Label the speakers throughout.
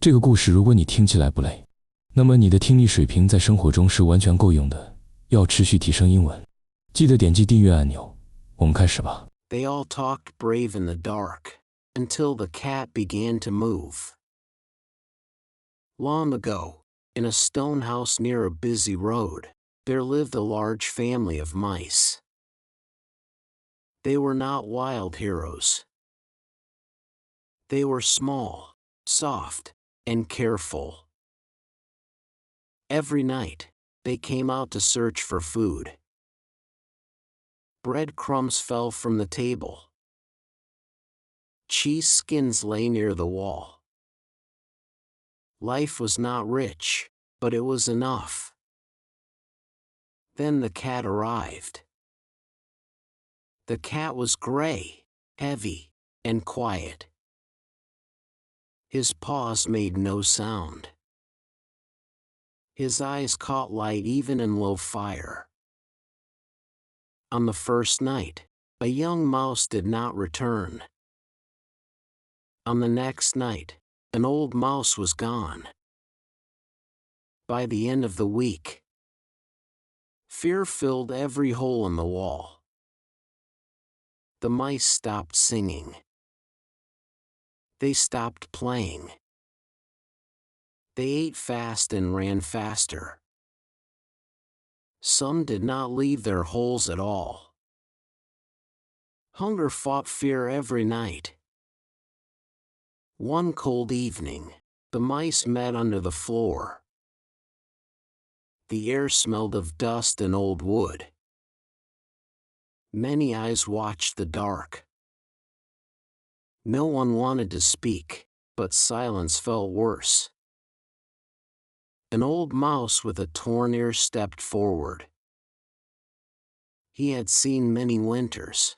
Speaker 1: 这个故事如果你听起来不累，那么你的听力水平在生活中是完全够用的。要持续提升英文，记得点击订阅按钮。我们开始吧。
Speaker 2: They all talked brave in the dark, until the cat began to move. Long ago, in a stone house near a busy road, there lived a large family of mice. They were not wild heroes. They were small, soft, and careful. Every night, they came out to search for food. Breadcrumbs fell from the table. Cheese skins lay near the wall. Life was not rich, but it was enough. Then the cat arrived. The cat was gray, heavy, and quiet. His paws made no sound. His eyes caught light even in low fire. On the first night, a young mouse did not return. On the next night, an old mouse was gone. By the end of the week, fear filled every hole in the wall. The mice stopped singing. They stopped playing. They ate fast and ran faster. Some did not leave their holes at all. Hunger fought fear every night. One cold evening, the mice met under the floor. The air smelled of dust and old wood. Many eyes watched the dark. No one wanted to speak, but silence felt worse. An old mouse with a torn ear stepped forward. He had seen many winters.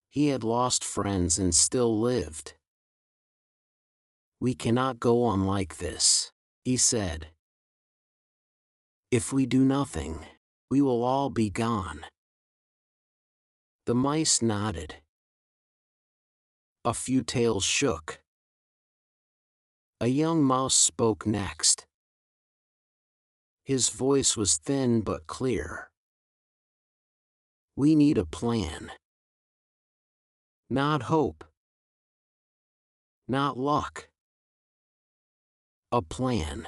Speaker 2: He had lost friends and still lived. We cannot go on like this, he said. If we do nothing, we will all be gone. The mice nodded. A few tails shook. A young mouse spoke next. His voice was thin but clear. We need a plan. Not hope. Not luck. A plan.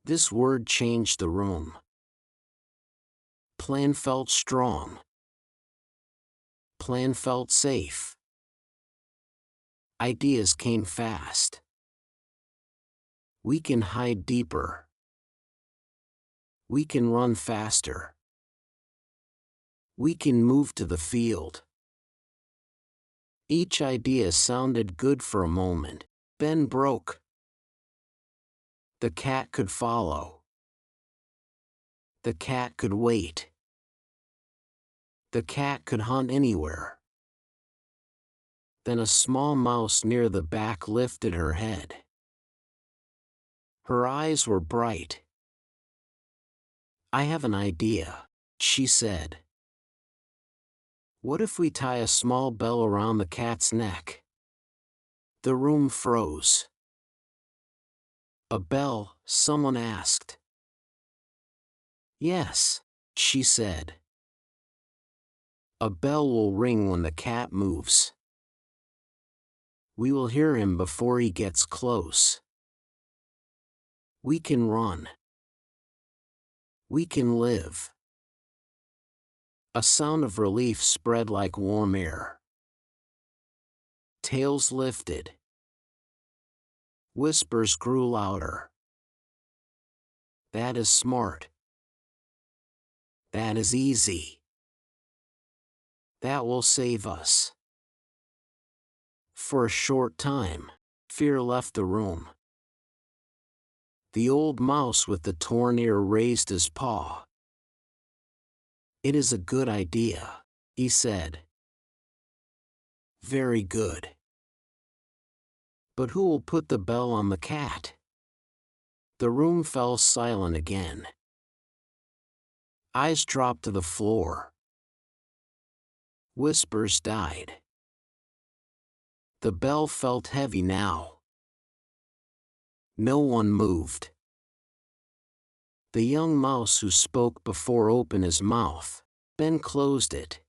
Speaker 2: This word changed the room. Plan felt strong. Plan felt safe. Ideas came fast. We can hide deeper. We can run faster. We can move to the field. Each idea sounded good for a moment, then broke. The cat could follow. The cat could wait. The cat could hunt anywhere. Then a small mouse near the back lifted her head. Her eyes were bright. I have an idea, she said. What if we tie a small bell around the cat's neck? The room froze. A bell, someone asked. Yes, she said. A bell will ring when the cat moves. We will hear him before he gets close. We can run. We can live. A sound of relief spread like warm air. Tails lifted. Whispers grew louder. That is smart. That is easy. That will save us. For a short time, fear left the room. The old mouse with the torn ear raised his paw. It is a good idea, he said. Very good. But who will put the bell on the cat? The room fell silent again. Eyes dropped to the floor. Whispers died. The bell felt heavy now. No one moved. The young mouse who spoke before opened his mouth, then closed it.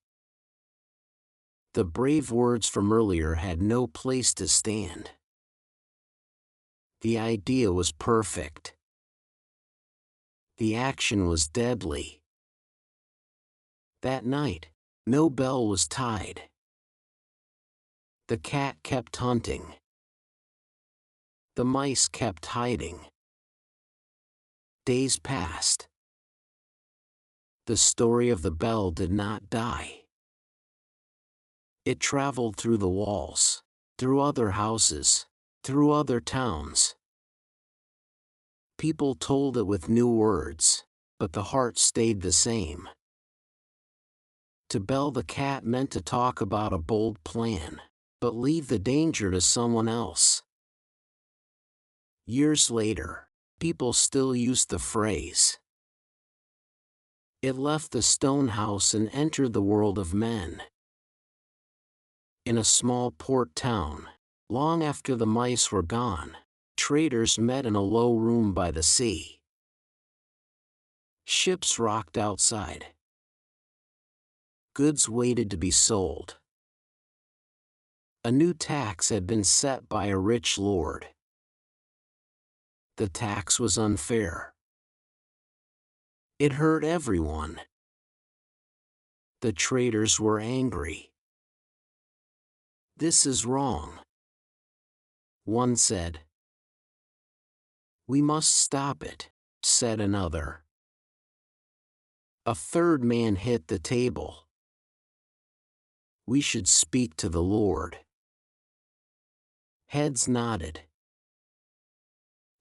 Speaker 2: The brave words from earlier had no place to stand. The idea was perfect. The action was deadly. That night, no bell was tied. The cat kept hunting. The mice kept hiding. Days passed. The story of the bell did not die. It traveled through the walls, through other houses, through other towns. People told it with new words, but the heart stayed the same. To bell the cat meant to talk about a bold plan, but leave the danger to someone else. Years later, people still used the phrase. It left the stone house and entered the world of men. In a small port town, long after the mice were gone, traders met in a low room by the sea. Ships rocked outside. Goods waited to be sold. A new tax had been set by a rich lord. The tax was unfair. It hurt everyone. The traders were angry. This is wrong, one said. We must stop it, said another. A third man hit the table. We should speak to the Lord. Heads nodded.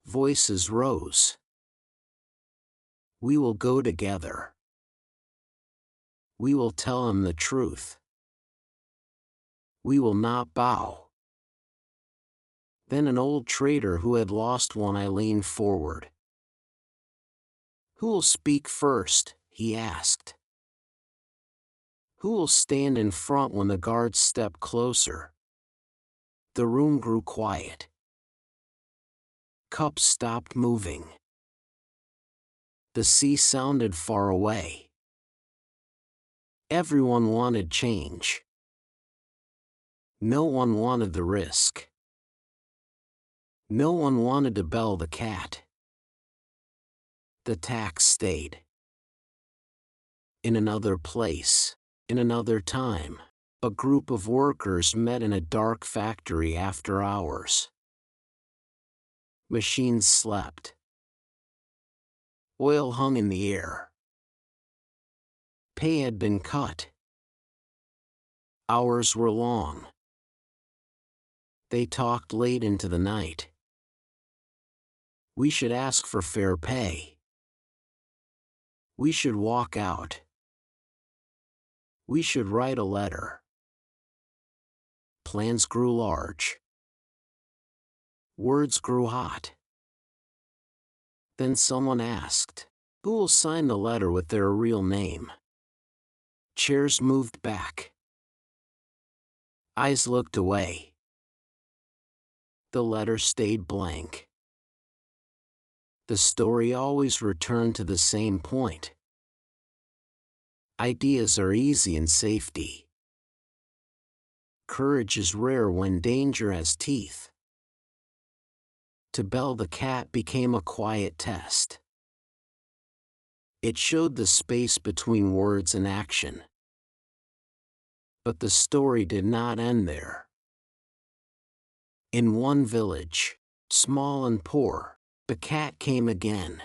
Speaker 2: Voices rose. We will go together. We will tell him the truth. We will not bow. Then an old trader who had lost one eye leaned forward. Who will speak first? He asked. Who will stand in front when the guards step closer? The room grew quiet. Cups stopped moving. The sea sounded far away. Everyone wanted change. No one wanted the risk. No one wanted to bell the cat. The tax stayed. In another place, in another time, a group of workers met in a dark factory after hours. Machines slept. Oil hung in the air. Pay had been cut. Hours were long. They talked late into the night. We should ask for fair pay. We should walk out. We should write a letter. Plans grew large. Words grew hot. Then someone asked, who will sign the letter with their real name? Chairs moved back. Eyes looked away. The letter stayed blank. The story always returned to the same point. Ideas are easy in safety. Courage is rare when danger has teeth. To bell the cat became a quiet test. It showed the space between words and action. But the story did not end there. In one village, small and poor, the cat came again.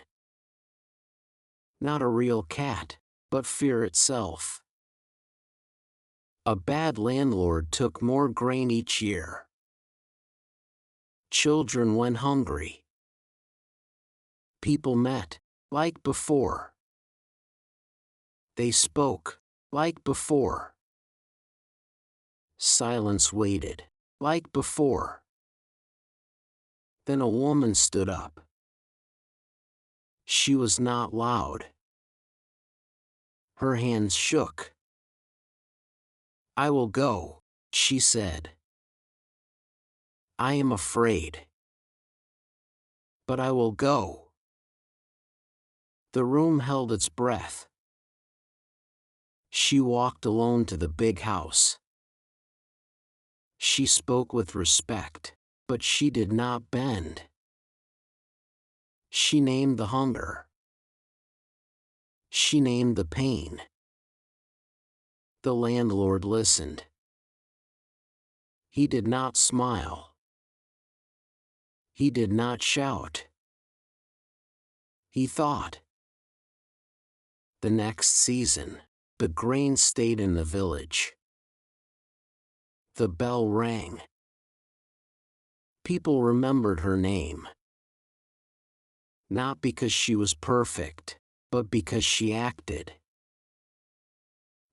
Speaker 2: Not a real cat, but fear itself. A bad landlord took more grain each year. Children went hungry. People met, like before. They spoke, like before. Silence waited, like before. Then a woman stood up. She was not loud. Her hands shook. I will go, she said. I am afraid. But I will go. The room held its breath. She walked alone to the big house. She spoke with respect, but she did not bend. She named the hunger. She named the pain. The landlord listened. He did not smile. He did not shout. He thought. The next season, the grain stayed in the village. The bell rang. People remembered her name. Not because she was perfect, but because she acted.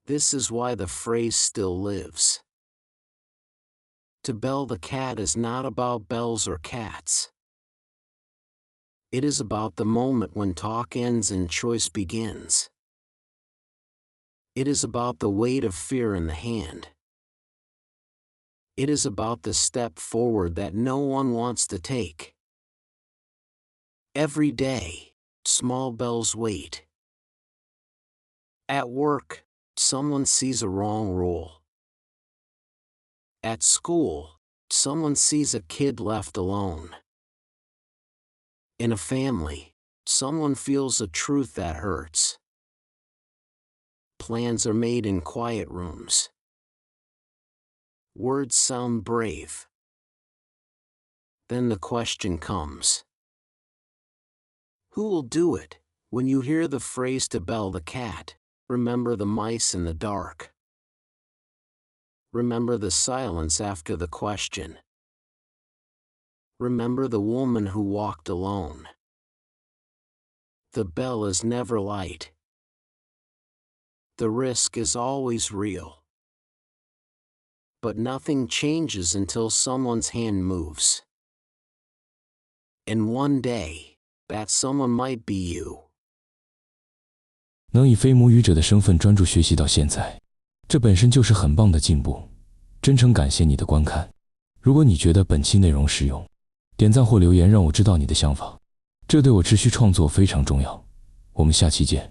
Speaker 2: This is why the phrase still lives. To bell the cat is not about bells or cats. It is about the moment when talk ends and choice begins. It is about the weight of fear in the hand. It is about the step forward that no one wants to take. Every day, small bells wait. At work, someone sees a wrong rule. At school, someone sees a kid left alone. In a family, someone feels a truth that hurts. Plans are made in quiet rooms. Words sound brave. Then the question comes. Who will do it? When you hear the phrase to bell the cat, remember the mice in the dark. Remember the silence after the question. Remember the woman who walked alone. The bell is never light. The risk is always real. But nothing changes until someone's hand moves. And one day, that someone might be you.
Speaker 1: 能以非母语者的身份专注学习到现在，这本身就是很棒的进步。真诚感谢你的观看。如果你觉得本期内容实用，点赞或留言让我知道你的想法，这对我持续创作非常重要。我们下期见。